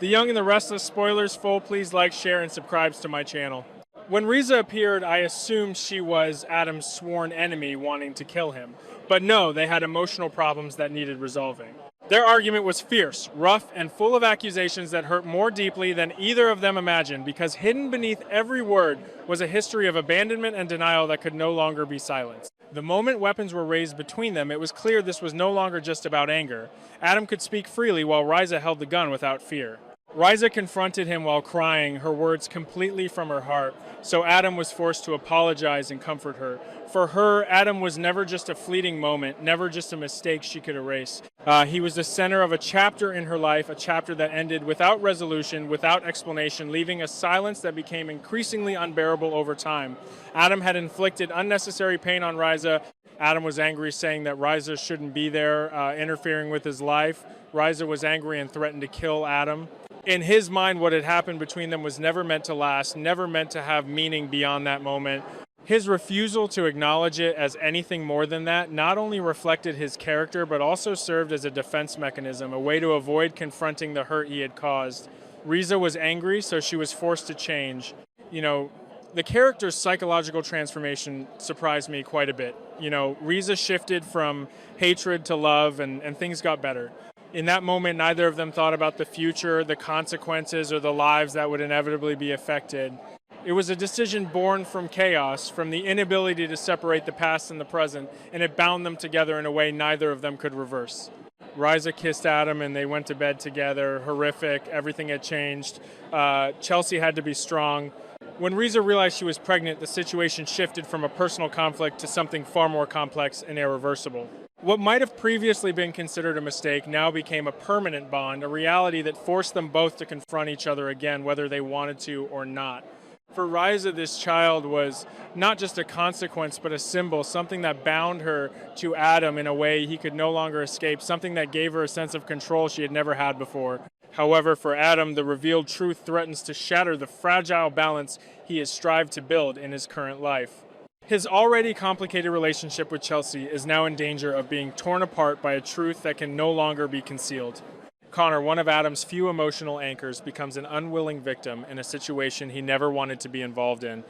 The Young and the Restless, spoilers full, please like, share, and subscribe to my channel. When Rize appeared, I assumed she was Adam's sworn enemy wanting to kill him. But no, they had emotional problems that needed resolving. Their argument was fierce, rough, and full of accusations that hurt more deeply than either of them imagined, because hidden beneath every word was a history of abandonment and denial that could no longer be silenced. The moment weapons were raised between them, it was clear this was no longer just about anger. Adam could speak freely while Rize held the gun without fear. Rize confronted him while crying, her words completely from her heart, so Adam was forced to apologize and comfort her. For her, Adam was never just a fleeting moment, never just a mistake she could erase. He was the center of a chapter in her life, a chapter that ended without resolution, without explanation, leaving a silence that became increasingly unbearable over time. Adam had inflicted unnecessary pain on Rize. Adam was angry, saying that Rize shouldn't be there, interfering with his life. Rize was angry and threatened to kill Adam. In his mind, what had happened between them was never meant to last, never meant to have meaning beyond that moment. His refusal to acknowledge it as anything more than that not only reflected his character, but also served as a defense mechanism, a way to avoid confronting the hurt he had caused. Rize was angry, so she was forced to change. The character's psychological transformation surprised me quite a bit. Rize shifted from hatred to love, and things got better. In that moment, neither of them thought about the future, the consequences, or the lives that would inevitably be affected. It was a decision born from chaos, from the inability to separate the past and the present, and it bound them together in a way neither of them could reverse. Rize kissed Adam and they went to bed together. Horrific, everything had changed. Chelsea had to be strong. When Rize realized she was pregnant, the situation shifted from a personal conflict to something far more complex and irreversible. What might have previously been considered a mistake now became a permanent bond, a reality that forced them both to confront each other again, whether they wanted to or not. For Rize, this child was not just a consequence, but a symbol, something that bound her to Adam in a way he could no longer escape, something that gave her a sense of control she had never had before. However, for Adam, the revealed truth threatens to shatter the fragile balance he has strived to build in his current life. His already complicated relationship with Chelsea is now in danger of being torn apart by a truth that can no longer be concealed. Connor, one of Adam's few emotional anchors, becomes an unwilling victim in a situation he never wanted to be involved in.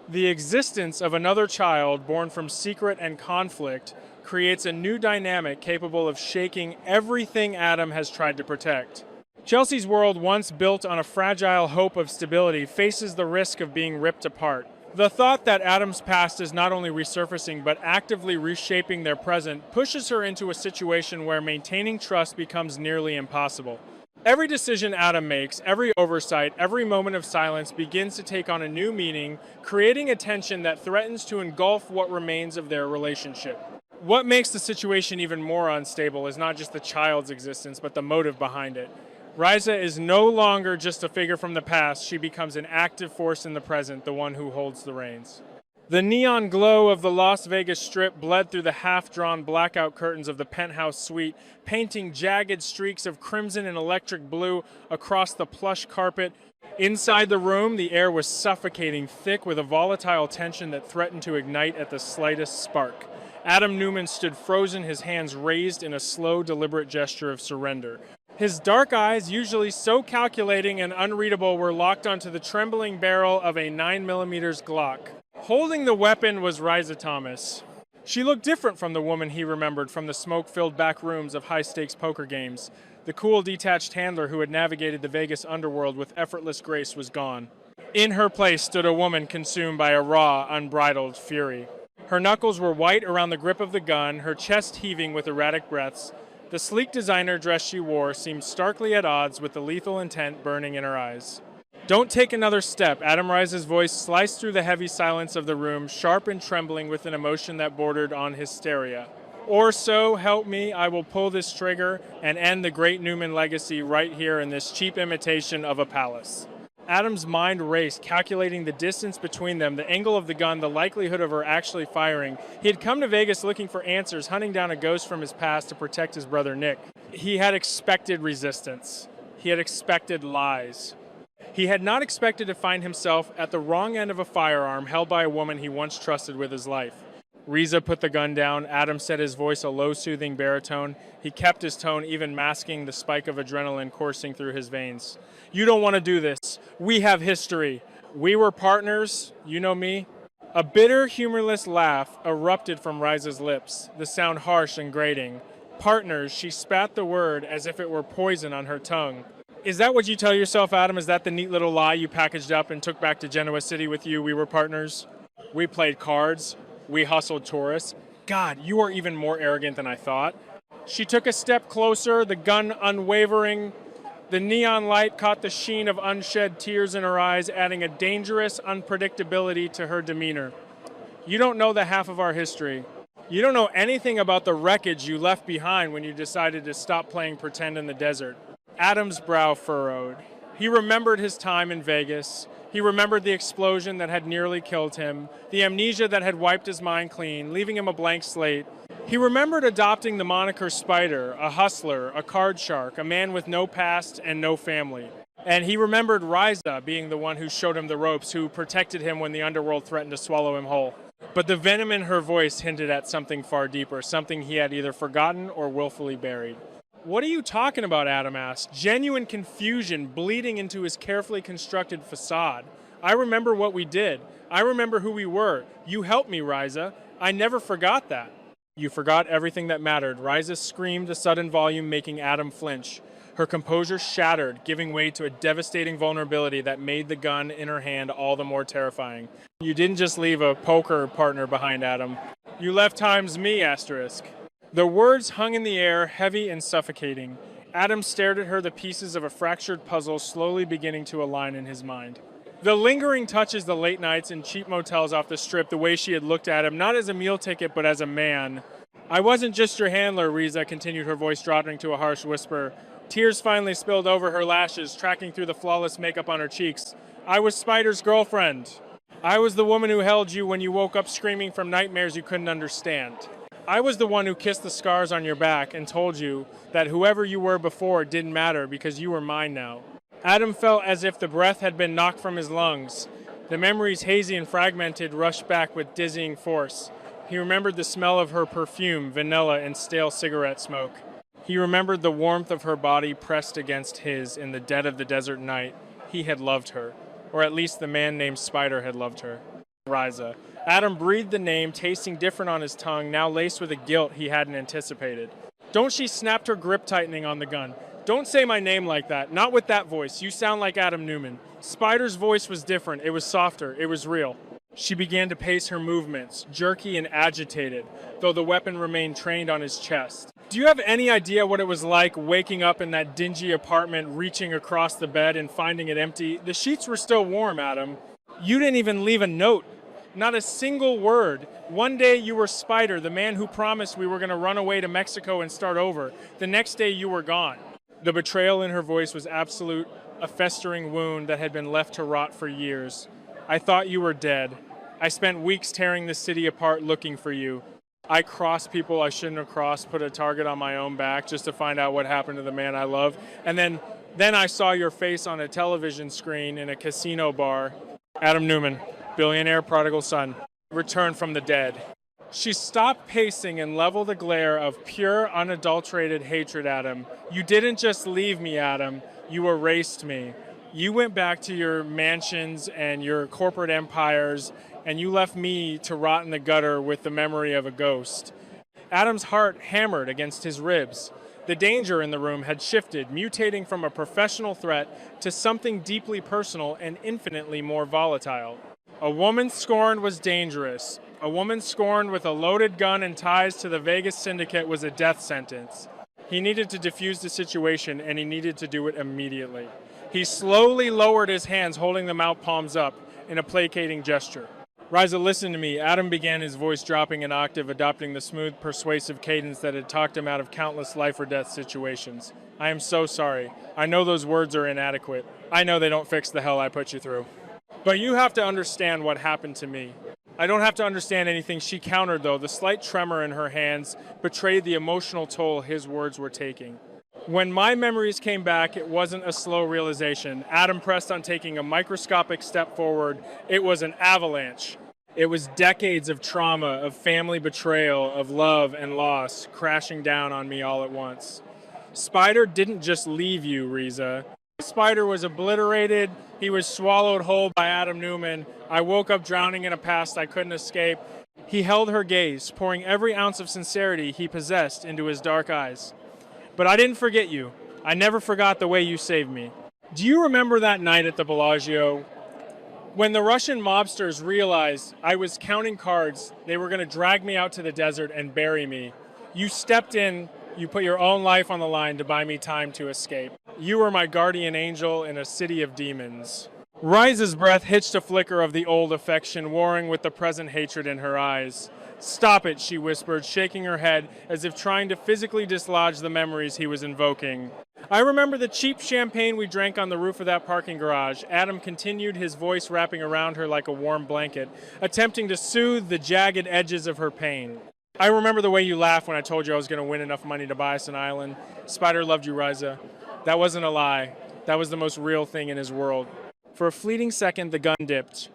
The existence of another child born from secret and conflict creates a new dynamic capable of shaking everything Adam has tried to protect. Chelsea's world, once built on a fragile hope of stability, faces the risk of being ripped apart. The thought that Adam's past is not only resurfacing but actively reshaping their present pushes her into a situation where maintaining trust becomes nearly impossible. Every decision Adam makes, every oversight, every moment of silence begins to take on a new meaning, creating a tension that threatens to engulf what remains of their relationship. What makes the situation even more unstable is not just the child's existence, but the motive behind it. Rize is no longer just a figure from the past. She becomes an active force in the present, the one who holds the reins. The neon glow of the Las Vegas Strip bled through the half-drawn blackout curtains of the penthouse suite, painting jagged streaks of crimson and electric blue across the plush carpet. Inside the room, the air was suffocating, thick with a volatile tension that threatened to ignite at the slightest spark. Adam Newman stood frozen, his hands raised in a slow, deliberate gesture of surrender. His dark eyes, usually so calculating and unreadable, were locked onto the trembling barrel of a 9mm Glock. Holding the weapon was Rize Thomas. She looked different from the woman he remembered from the smoke-filled back rooms of high-stakes poker games. The cool, detached handler who had navigated the Vegas underworld with effortless grace was gone. In her place stood a woman consumed by a raw, unbridled fury. Her knuckles were white around the grip of the gun, her chest heaving with erratic breaths. The sleek designer dress she wore seemed starkly at odds with the lethal intent burning in her eyes. "Don't take another step." Adam Rize's voice sliced through the heavy silence of the room, sharp and trembling with an emotion that bordered on hysteria. "Or so, help me, I will pull this trigger and end the great Newman legacy right here in this cheap imitation of a palace." Adam's mind raced, calculating the distance between them, the angle of the gun, the likelihood of her actually firing. He had come to Vegas looking for answers, hunting down a ghost from his past to protect his brother Nick. He had expected resistance. He had expected lies. He had not expected to find himself at the wrong end of a firearm held by a woman he once trusted with his life. Rize put the gun down. Adam set his voice a low, soothing baritone. He kept his tone, even masking the spike of adrenaline coursing through his veins. You don't want to do this. We have history. We were partners. You know me. A bitter, humorless laugh erupted from Rize's lips, the sound harsh and grating. Partners, she spat the word as if it were poison on her tongue. Is that what you tell yourself, Adam? Is that the neat little lie you packaged up and took back to Genoa City with you? We were partners. We played cards. We hustled tourists. God, you are even more arrogant than I thought. She took a step closer, the gun unwavering. The neon light caught the sheen of unshed tears in her eyes, adding a dangerous unpredictability to her demeanor. You don't know the half of our history. You don't know anything about the wreckage you left behind when you decided to stop playing pretend in the desert. Adam's brow furrowed. He remembered his time in Vegas. He remembered the explosion that had nearly killed him, the amnesia that had wiped his mind clean, leaving him a blank slate. He remembered adopting the moniker Spider, a hustler, a card shark, a man with no past and no family. And he remembered Rize being the one who showed him the ropes, who protected him when the underworld threatened to swallow him whole. But the venom in her voice hinted at something far deeper, something he had either forgotten or willfully buried. What are you talking about? Adam asked, genuine confusion bleeding into his carefully constructed facade. I remember what we did. I remember who we were. You helped me, Rize. I never forgot that. You forgot everything that mattered. Rize screamed a sudden volume, making Adam flinch. Her composure shattered, giving way to a devastating vulnerability that made the gun in her hand all the more terrifying. You didn't just leave a poker partner behind, Adam. You left times me, asterisk. The words hung in the air, heavy and suffocating. Adam stared at her, the pieces of a fractured puzzle slowly beginning to align in his mind. The lingering touches, the late nights in cheap motels off the strip, the way she had looked at him, not as a meal ticket, but as a man. I wasn't just your handler, Rize continued, her voice dropping to a harsh whisper. Tears finally spilled over her lashes, tracking through the flawless makeup on her cheeks. I was Spider's girlfriend. I was the woman who held you when you woke up screaming from nightmares you couldn't understand. I was the one who kissed the scars on your back and told you that whoever you were before didn't matter because you were mine now. Adam felt as if the breath had been knocked from his lungs. The memories, hazy and fragmented, rushed back with dizzying force. He remembered the smell of her perfume, vanilla, and stale cigarette smoke. He remembered the warmth of her body pressed against his in the dead of the desert night. He had loved her, or at least the man named Spider had loved her. Rize. Adam breathed the name, tasting different on his tongue, now laced with a guilt he hadn't anticipated. Don't, she snapped, her grip tightening on the gun. Don't say my name like that. Not with that voice. You sound like Adam Newman. Spider's voice was different. It was softer. It was real. She began to pace her movements, jerky and agitated, though the weapon remained trained on his chest. Do you have any idea what it was like waking up in that dingy apartment, reaching across the bed and finding it empty? The sheets were still warm, Adam. You didn't even leave a note. Not a single word. One day you were Spider, the man who promised we were going to run away to Mexico and start over. The next day you were gone. The betrayal in her voice was absolute, a festering wound that had been left to rot for years. I thought you were dead. I spent weeks tearing the city apart looking for you. I crossed people I shouldn't have crossed, put a target on my own back just to find out what happened to the man I love. And then I saw your face on a television screen in a casino bar. Adam Newman, billionaire prodigal son, returned from the dead. She stopped pacing and leveled a glare of pure, unadulterated hatred at him. You didn't just leave me, Adam. You erased me. You went back to your mansions and your corporate empires, and you left me to rot in the gutter with the memory of a ghost. Adam's heart hammered against his ribs. The danger in the room had shifted, mutating from a professional threat to something deeply personal and infinitely more volatile. A woman scorned was dangerous. A woman scorned with a loaded gun and ties to the Vegas syndicate was a death sentence. He needed to defuse the situation, and he needed to do it immediately. He slowly lowered his hands, holding them out, palms up, in a placating gesture. Rize, listen to me. Adam began, his voice dropping an octave, adopting the smooth, persuasive cadence that had talked him out of countless life-or-death situations. I am so sorry. I know those words are inadequate. I know they don't fix the hell I put you through. But you have to understand what happened to me. I don't have to understand anything, she countered, though. The slight tremor in her hands betrayed the emotional toll his words were taking. When my memories came back, it wasn't a slow realization. Adam pressed on, taking a microscopic step forward. It was an avalanche. It was decades of trauma, of family betrayal, of love and loss crashing down on me all at once. Spider didn't just leave you, Rize. Spider was obliterated. He was swallowed whole by Adam Newman. I woke up drowning in a past I couldn't escape. He held her gaze, pouring every ounce of sincerity he possessed into his dark eyes. But I didn't forget you. I never forgot the way you saved me. Do you remember that night at the Bellagio? When the Russian mobsters realized I was counting cards, they were going to drag me out to the desert and bury me. You stepped in, you put your own life on the line to buy me time to escape. You were my guardian angel in a city of demons. Rize's breath hitched a flicker of the old affection, warring with the present hatred in her eyes. Stop it, she whispered, shaking her head as if trying to physically dislodge the memories he was invoking. I remember the cheap champagne we drank on the roof of that parking garage. Adam continued, his voice wrapping around her like a warm blanket, attempting to soothe the jagged edges of her pain. I remember the way you laughed when I told you I was going to win enough money to buy us an island. Spider loved you, Rize. That wasn't a lie. That was the most real thing in his world. For a fleeting second, the gun dipped.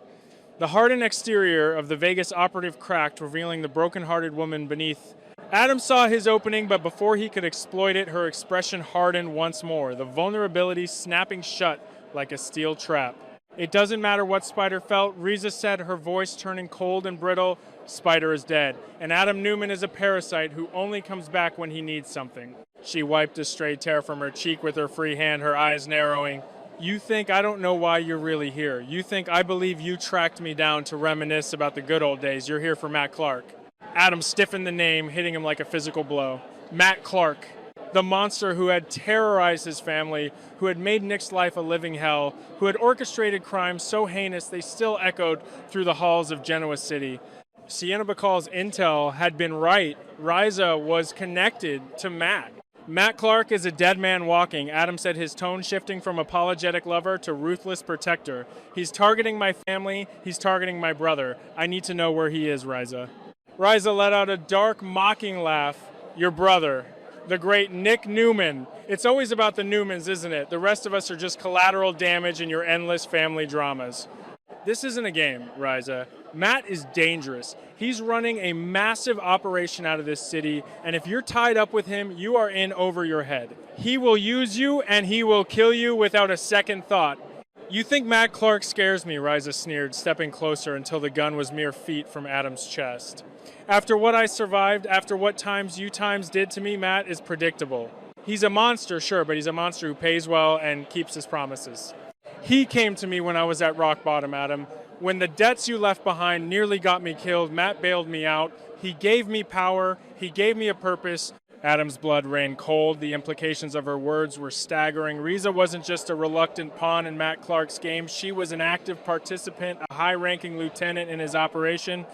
The hardened exterior of the Vegas operative cracked, revealing the broken-hearted woman beneath. Adam saw his opening, but before he could exploit it, her expression hardened once more, the vulnerability snapping shut like a steel trap. It doesn't matter what Spider felt, Rize said, her voice turning cold and brittle. Spider is dead, and Adam Newman is a parasite who only comes back when he needs something. She wiped a stray tear from her cheek with her free hand, her eyes narrowing. You think I don't know why you're really here. You think I believe you tracked me down to reminisce about the good old days. You're here for Matt Clark. Adam stiffened the name, hitting him like a physical blow. Matt Clark, the monster who had terrorized his family, who had made Nick's life a living hell, who had orchestrated crimes so heinous they still echoed through the halls of Genoa City. Sienna Bacall's intel had been right. Rize was connected to Matt. Matt Clark is a dead man walking, Adam said, his tone shifting from apologetic lover to ruthless protector. He's targeting my family, he's targeting my brother. I need to know where he is, Rize. Rize let out a dark, mocking laugh. Your brother, the great Nick Newman. It's always about the Newmans, isn't it? The rest of us are just collateral damage in your endless family dramas. This isn't a game, Rize. Matt is dangerous. He's running a massive operation out of this city, and if you're tied up with him, you are in over your head. He will use you, and he will kill you without a second thought. You think Matt Clark scares me, Rize sneered, stepping closer until the gun was mere feet from Adam's chest. After what I survived, after what times you times did to me, Matt is predictable. He's a monster, sure, but he's a monster who pays well and keeps his promises. He came to me when I was at rock bottom, Adam. When the debts you left behind nearly got me killed, Matt bailed me out. He gave me power. He gave me a purpose. Adam's blood ran cold. The implications of her words were staggering. Rize wasn't just a reluctant pawn in Matt Clark's game. She was an active participant, a high-ranking lieutenant in his operation.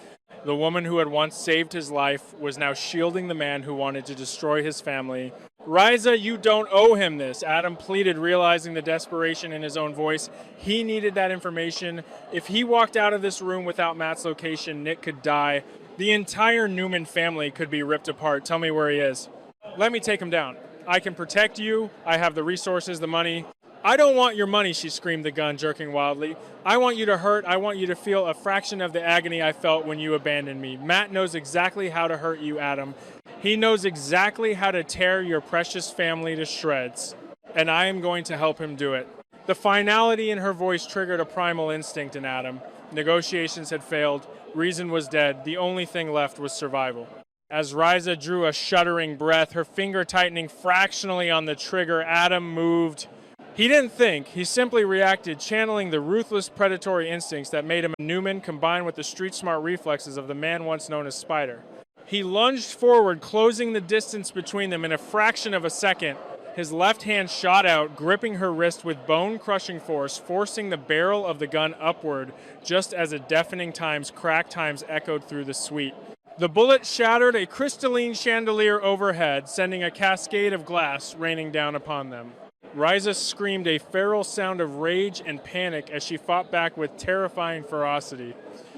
The woman who had once saved his life was now shielding the man who wanted to destroy his family. Rize, you don't owe him this, Adam pleaded, realizing the desperation in his own voice. He needed that information. If he walked out of this room without Matt's location, Nick could die. The entire Newman family could be ripped apart. Tell me where he is. Let me take him down. I can protect you. I have the resources, the money. I don't want your money, she screamed, the gun jerking wildly. I want you to hurt. I want you to feel a fraction of the agony I felt when you abandoned me. Matt knows exactly how to hurt you, Adam. He knows exactly how to tear your precious family to shreds, and I am going to help him do it. The finality in her voice triggered a primal instinct in Adam. Negotiations had failed. Reason was dead. The only thing left was survival. As Rize drew a shuddering breath, her finger tightening fractionally on the trigger, Adam moved. He didn't think. He simply reacted, channeling the ruthless predatory instincts that made him a Newman combined with the street-smart reflexes of the man once known as Spider. He lunged forward, closing the distance between them in a fraction of a second. His left hand shot out, gripping her wrist with bone-crushing force, forcing the barrel of the gun upward, just as a deafening crack times echoed through the suite. The bullet shattered a crystalline chandelier overhead, sending a cascade of glass raining down upon them. Rize screamed a feral sound of rage and panic as she fought back with terrifying ferocity.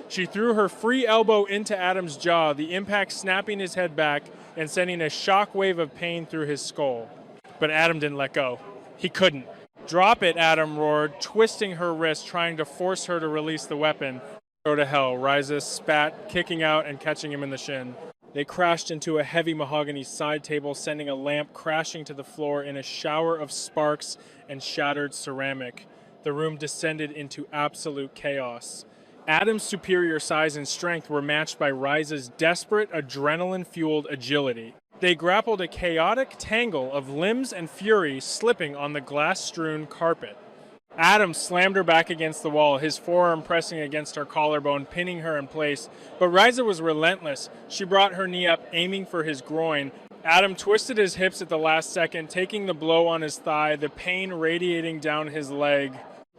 She threw her free elbow into Adam's jaw, the impact snapping his head back and sending a shock wave of pain through his skull. But Adam didn't let go. He couldn't. Drop it, Adam roared, twisting her wrist, trying to force her to release the weapon. Go to hell, Rize spat, kicking out and catching him in the shin. They crashed into a heavy mahogany side table, sending a lamp crashing to the floor in a shower of sparks and shattered ceramic. The room descended into absolute chaos. Adam's superior size and strength were matched by Rize's desperate, adrenaline-fueled agility. They grappled a chaotic tangle of limbs and fury slipping on the glass-strewn carpet. Adam slammed her back against the wall, his forearm pressing against her collarbone, pinning her in place. But Rize was relentless. She brought her knee up, aiming for his groin. Adam twisted his hips at the last second, taking the blow on his thigh, the pain radiating down his leg.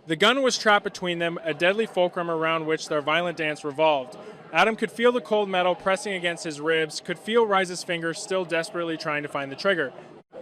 The gun was trapped between them, a deadly fulcrum around which their violent dance revolved. Adam could feel the cold metal pressing against his ribs, could feel Rize's fingers still desperately trying to find the trigger.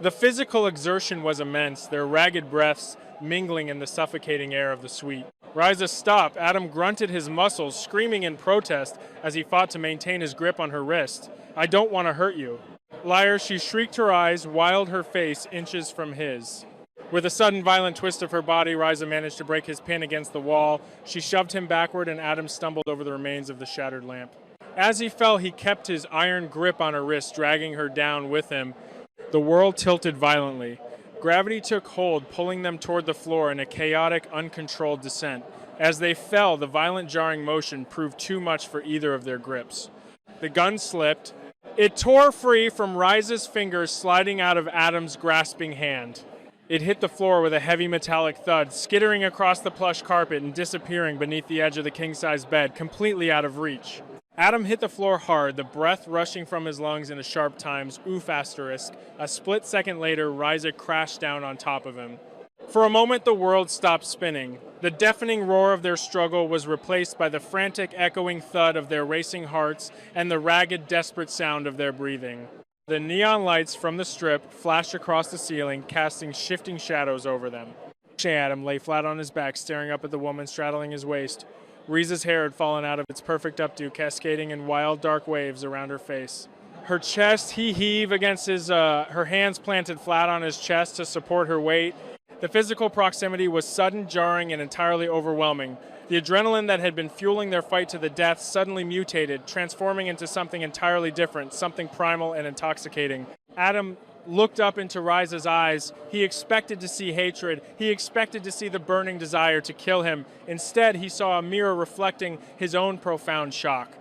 The physical exertion was immense, their ragged breaths mingling in the suffocating air of the suite. Rize stopped. Adam grunted his muscles, screaming in protest as he fought to maintain his grip on her wrist. "I don't want to hurt you." "Liar," she shrieked, her eyes wild, her face inches from his. With a sudden violent twist of her body, Rize managed to break his pin against the wall. She shoved him backward and Adam stumbled over the remains of the shattered lamp. As he fell, he kept his iron grip on her wrist, dragging her down with him. The world tilted violently. Gravity took hold, pulling them toward the floor in a chaotic, uncontrolled descent. As they fell, the violent jarring motion proved too much for either of their grips. The gun slipped. It tore free from Rize's fingers, sliding out of Adam's grasping hand. It hit the floor with a heavy metallic thud, skittering across the plush carpet and disappearing beneath the edge of the king-size bed, completely out of reach. Adam hit the floor hard, the breath rushing from his lungs in a sharp times, oof asterisk. A split second later, Rize crashed down on top of him. For a moment, the world stopped spinning. The deafening roar of their struggle was replaced by the frantic, echoing thud of their racing hearts and the ragged, desperate sound of their breathing. The neon lights from the strip flashed across the ceiling, casting shifting shadows over them. Adam lay flat on his back, staring up at the woman straddling his waist. Rize's hair had fallen out of its perfect updo, cascading in wild, dark waves around her face. Her chest, he heaved against her hands planted flat on his chest to support her weight. The physical proximity was sudden, jarring, and entirely overwhelming. The adrenaline that had been fueling their fight to the death suddenly mutated, transforming into something entirely different, something primal and intoxicating. Adam looked up into Rize's eyes. He expected to see hatred. He expected to see the burning desire to kill him. Instead, he saw a mirror reflecting his own profound shock.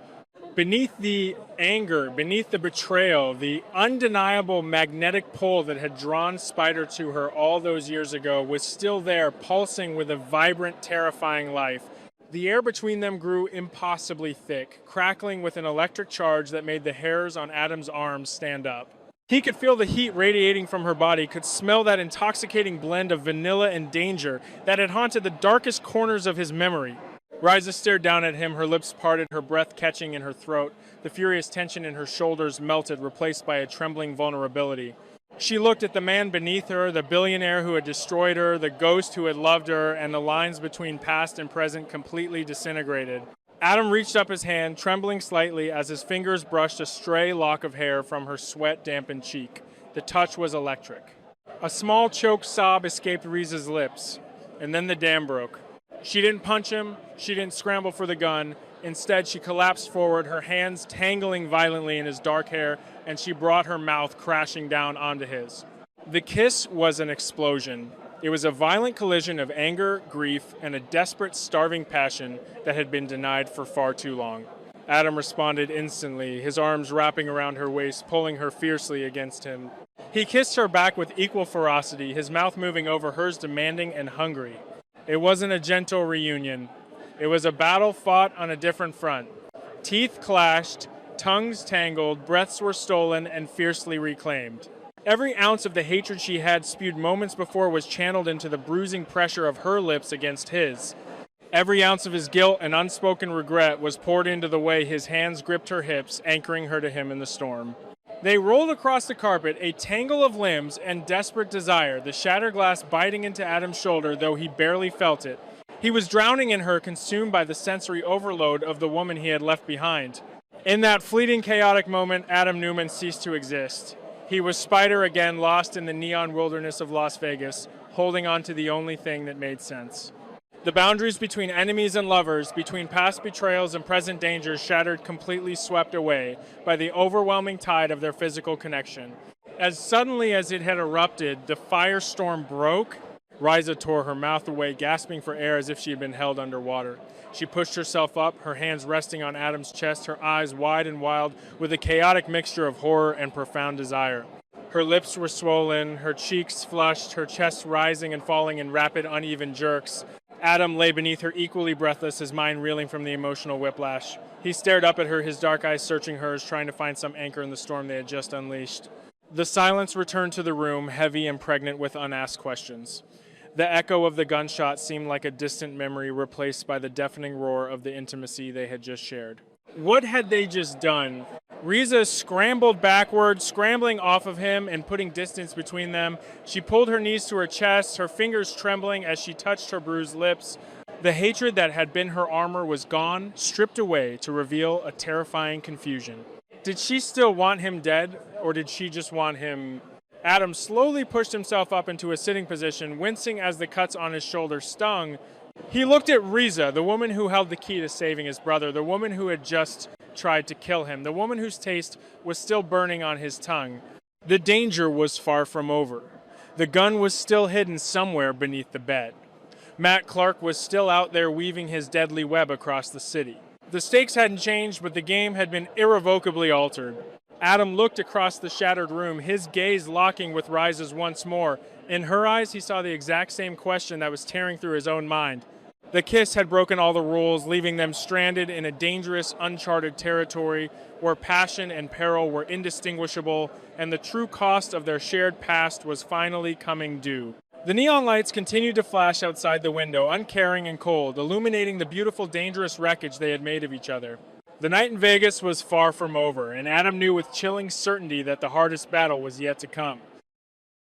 Beneath the anger, beneath the betrayal, the undeniable magnetic pull that had drawn Spider to her all those years ago was still there, pulsing with a vibrant, terrifying life. The air between them grew impossibly thick, crackling with an electric charge that made the hairs on Adam's arms stand up. He could feel the heat radiating from her body, could smell that intoxicating blend of vanilla and danger that had haunted the darkest corners of his memory. Rize stared down at him, her lips parted, her breath catching in her throat. The furious tension in her shoulders melted, replaced by a trembling vulnerability. She looked at the man beneath her, the billionaire who had destroyed her, the ghost who had loved her, and the lines between past and present completely disintegrated. Adam reached up his hand, trembling slightly as his fingers brushed a stray lock of hair from her sweat-dampened cheek. The touch was electric. A small choked sob escaped Rize's lips, and then the dam broke. She didn't punch him, she didn't scramble for the gun. Instead, she collapsed forward, her hands tangling violently in his dark hair, and she brought her mouth crashing down onto his. The kiss was an explosion. It was a violent collision of anger, grief, and a desperate, starving passion that had been denied for far too long. Adam responded instantly, his arms wrapping around her waist, pulling her fiercely against him. He kissed her back with equal ferocity, his mouth moving over hers, demanding and hungry. It wasn't a gentle reunion. It was a battle fought on a different front. Teeth clashed, tongues tangled, breaths were stolen and fiercely reclaimed. Every ounce of the hatred she had spewed moments before was channeled into the bruising pressure of her lips against his. Every ounce of his guilt and unspoken regret was poured into the way his hands gripped her hips, anchoring her to him in the storm. They rolled across the carpet, a tangle of limbs and desperate desire, the shattered glass biting into Adam's shoulder, though he barely felt it. He was drowning in her, consumed by the sensory overload of the woman he had left behind. In that fleeting, chaotic moment, Adam Newman ceased to exist. He was Spider again, lost in the neon wilderness of Las Vegas, holding on to the only thing that made sense. The boundaries between enemies and lovers, between past betrayals and present dangers shattered, completely swept away by the overwhelming tide of their physical connection. As suddenly as it had erupted, the firestorm broke. Rize tore her mouth away, gasping for air as if she had been held underwater. She pushed herself up, her hands resting on Adam's chest, her eyes wide and wild with a chaotic mixture of horror and profound desire. Her lips were swollen, her cheeks flushed, her chest rising and falling in rapid, uneven jerks. Adam lay beneath her equally breathless, his mind reeling from the emotional whiplash. He stared up at her, his dark eyes searching hers, trying to find some anchor in the storm they had just unleashed. The silence returned to the room, heavy and pregnant with unasked questions. The echo of the gunshot seemed like a distant memory replaced by the deafening roar of the intimacy they had just shared. What had they just done? Rize scrambled backward, scrambling off of him and putting distance between them. She pulled her knees to her chest, her fingers trembling as she touched her bruised lips. The hatred that had been her armor was gone, stripped away to reveal a terrifying confusion. Did she still want him dead, or did she just want him? Adam slowly pushed himself up into a sitting position, wincing as the cuts on his shoulder stung. He looked at Rize, the woman who held the key to saving his brother, the woman who had just tried to kill him, the woman whose taste was still burning on his tongue. The danger was far from over. The gun was still hidden somewhere beneath the bed. Matt Clark was still out there weaving his deadly web across the city. The stakes hadn't changed, but the game had been irrevocably altered. Adam looked across the shattered room, his gaze locking with Rize's once more. In her eyes, he saw the exact same question that was tearing through his own mind. The kiss had broken all the rules, leaving them stranded in a dangerous, uncharted territory where passion and peril were indistinguishable, and the true cost of their shared past was finally coming due. The neon lights continued to flash outside the window, uncaring and cold, illuminating the beautiful, dangerous wreckage they had made of each other. The night in Vegas was far from over, and Adam knew with chilling certainty that the hardest battle was yet to come.